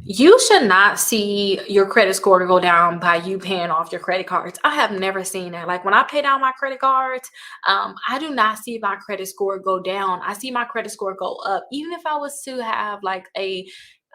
You should not see your credit score go down by you paying off your credit cards. I have never seen that. Like when I pay down my credit cards, I do not see my credit score go down. I see my credit score go up. Even if I was to have like a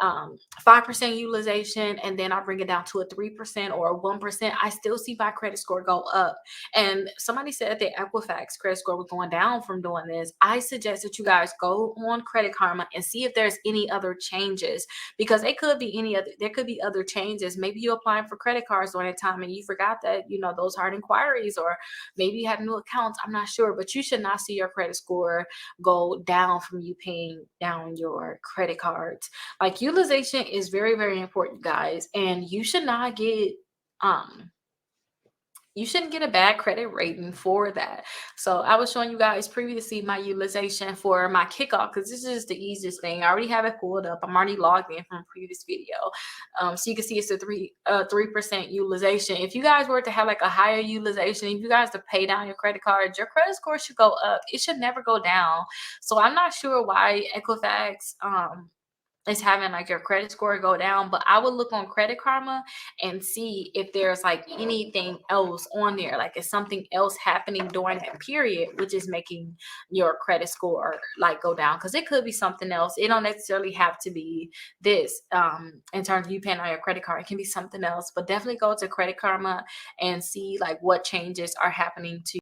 5% utilization and then I bring it down to a 3% or a 1%, I still see my credit score go up. And somebody said that Equifax credit score was going down from doing this. I suggest that you guys go on Credit Karma and see if there's any other changes, because it could be any other, there could be other changes. Maybe you're applying for credit cards during a time and you forgot that, those hard inquiries, or maybe you have new accounts. I'm not sure, but you should not see your credit score go down from you paying down your credit cards. Like utilization is very, very important, guys, and you shouldn't get a bad credit rating for that. So I was showing you guys previously my utilization for my kickoff, because this is the easiest thing. I already have it pulled up. I'm already logged in from a previous video. So you can see it's a 3% utilization. If you guys were to have like a higher utilization, if you guys to pay down your credit cards, your credit score should go up. It should never go down. So I'm not sure why Equifax is having like your credit score go down, but I would look on Credit Karma and see if there's like anything else on there, like is something else happening during that period which is making your credit score like go down, because it could be something else. It don't necessarily have to be this. In terms of you paying on your credit card, it can be something else, but definitely go to Credit Karma and see like what changes are happening to